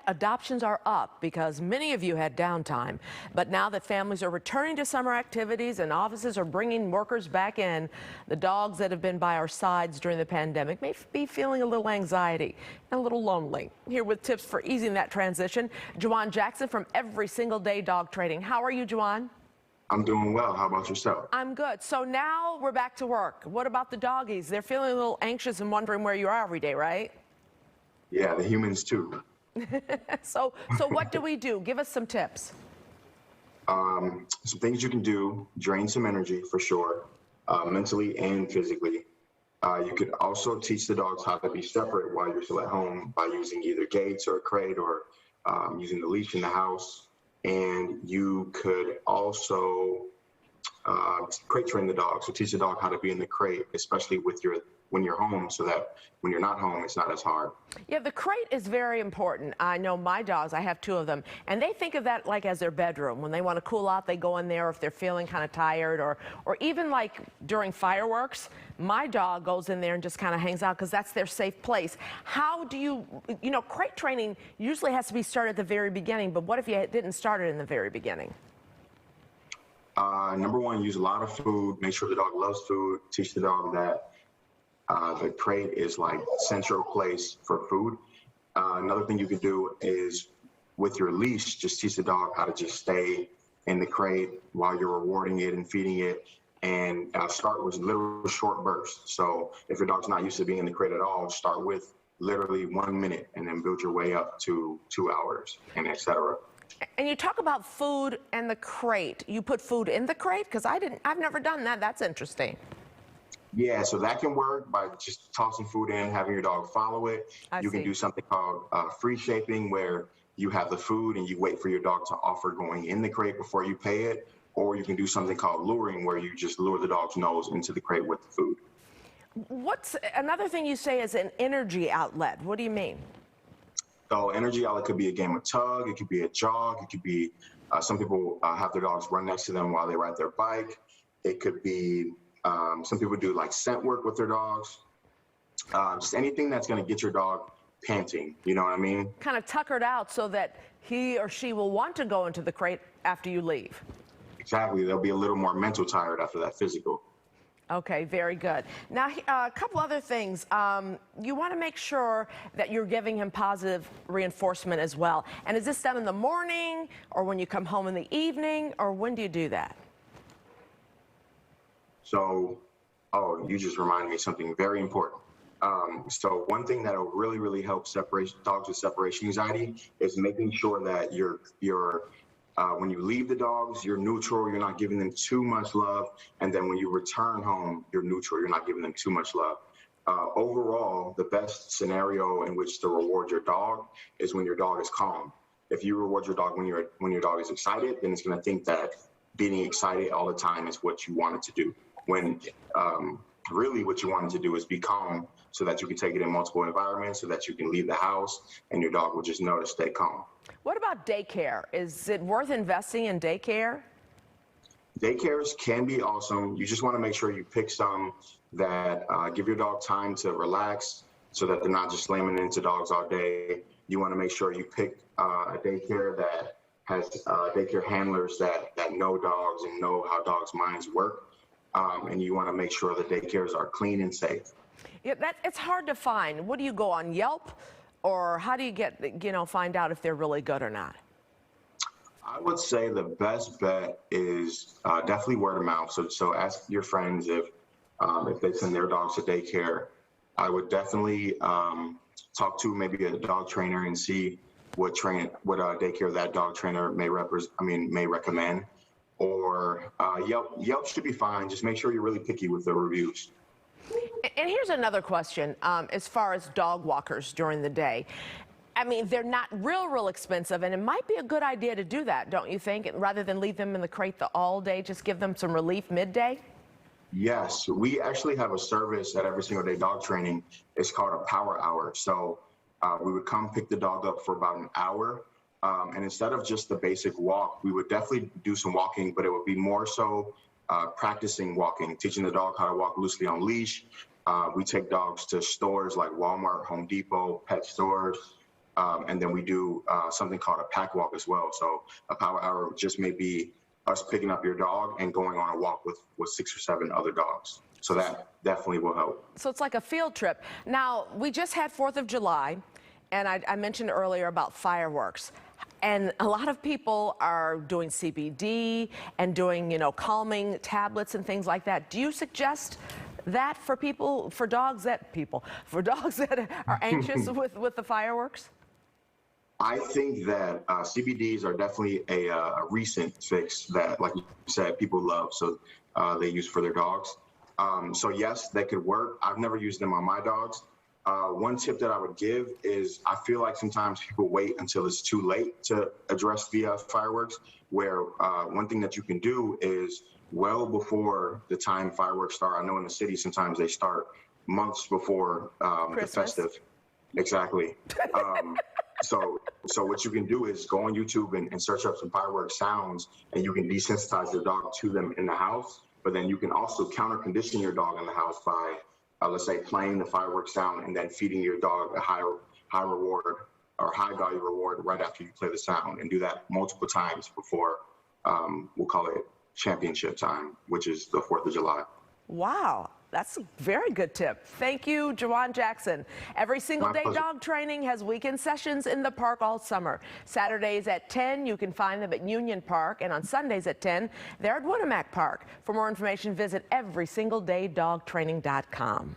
adoptions are up because many of you had downtime. But now that families are returning to summer activities and offices are bringing workers back in, the dogs that have been by our sides during the pandemic may be feeling a little anxiety and a little lonely. Here with tips for easing that transition, Juwan Jackson from Every Single Day Dog Training. How are you, Juwan? I'm doing well. How about yourself? I'm good. So now we're back to work. What about the doggies? They're feeling a little anxious and wondering where you are every day, right? Yeah, the humans too. So what do we do? Give us some tips. Some things you can do: drain some energy for sure, mentally and physically. You could also teach the dogs how to be separate while you're still at home by using either gates or a crate or using the leash in the house. And you could also crate train the dog, so teach the dog how to be in the crate, especially when you're home, so that when you're not home, it's not as hard. Yeah, the crate is very important. I know my dogs, I have two of them, and they think of that like as their bedroom. When they want to cool out, they go in there. If they're feeling kind of tired, or even like during fireworks, my dog goes in there and just kind of hangs out because that's their safe place. How do you crate training usually has to be started at the very beginning, but what if you didn't start it in the very beginning? Number one, use a lot of food. Make sure the dog loves food. Teach the dog that the crate is like central place for food. Another thing you could do is with your leash, just teach the dog how to just stay in the crate while you're rewarding it and feeding it. And start with little short bursts. So if your dog's not used to being in the crate at all, start with literally 1 minute and then build your way up to 2 hours and etc. And you talk about food and the crate. You put food in the crate? Because I've never done that. That's interesting. Yeah, so that can work by just tossing food in, having your dog follow it. You can do something called free shaping, where you have the food and you wait for your dog to offer going in the crate before you pay it. Or you can do something called luring, where you just lure the dog's nose into the crate with the food. What's another thing you say is an energy outlet? What do you mean? So energy outlet could be a game of tug, it could be a jog, it could be some people have their dogs run next to them while they ride their bike. It could be some people do like scent work with their dogs. Just anything that's going to get your dog panting, you know what I mean? Kind of tuckered out so that he or she will want to go into the crate after you leave. Exactly. They'll be a little more mental tired after that physical. Okay, very good. Now, a couple other things. You want to make sure that you're giving him positive reinforcement as well. And is this done in the morning, or when you come home in the evening, or when do you do that? So, you just reminded me of something very important. So one thing that will really, really help separate dogs with separation anxiety is making sure that when you leave the dogs, you're neutral, you're not giving them too much love. And then when you return home, you're neutral, you're not giving them too much love. Overall, the best scenario in which to reward your dog is when your dog is calm. If you reward your dog when your dog is excited, then it's going to think that being excited all the time is what you want it to do. When really what you want it to do is be calm, so that you can take it in multiple environments, so that you can leave the house and your dog will just know to stay calm. What about daycare? Is it worth investing in daycare? Daycares can be awesome. You just want to make sure you pick some that give your dog time to relax, so that they're not just slamming into dogs all day. You want to make sure you pick a daycare that has daycare handlers that know dogs and know how dogs' minds work. And you want to make sure the daycares are clean and safe. Yeah, it's hard to find. What do you go on, Yelp? Or how do you find out if they're really good or not? I would say the best bet is definitely word of mouth. So ask your friends if they send their dogs to daycare. I would definitely talk to maybe a dog trainer and see what daycare that dog trainer may recommend. Or Yelp should be fine. Just make sure you're really picky with the reviews. And here's another question as far as dog walkers during the day. I mean, they're not real expensive, and it might be a good idea to do that, don't you think? Rather than leave them in the crate all day, just give them some relief midday? Yes, we actually have a service at Every Single Day Dog Training. It's called a power hour. So we would come pick the dog up for about an hour. And instead of just the basic walk, we would definitely do some walking, but it would be more so practicing walking, teaching the dog how to walk loosely on leash. We take dogs to stores like Walmart, Home Depot, pet stores. And then we do something called a pack walk as well. So a power hour just may be us picking up your dog and going on a walk with 6 or 7 other dogs. So that definitely will help. So it's like a field trip. Now, we just had 4th of July, and I mentioned earlier about fireworks. And a lot of people are doing CBD and doing, calming tablets and things like that. Do you suggest that for dogs that are anxious with the fireworks? I think that CBDs are definitely a recent fix that, like you said, people love. So they use for their dogs. So yes, they could work. I've never used them on my dogs. One tip that I would give is I feel like sometimes people wait until it's too late to address the fireworks, where one thing that you can do is well before the time fireworks start. I know in the city sometimes they start months before the festive. Exactly. So what you can do is go on YouTube and search up some fireworks sounds, and you can desensitize your dog to them in the house. But then you can also counter condition your dog in the house by let's say playing the fireworks sound and then feeding your dog a high reward or high value reward right after you play the sound, and do that multiple times before we'll call it championship time, which is the 4th of July. Wow, that's a very good tip. Thank you, Juwan Jackson. Every single day dog training has weekend sessions in the park all summer. Saturdays at 10, you can find them at Union Park, and on Sundays at 10, they're at Winnemac Park. For more information, visit everysingledaydogtraining.com.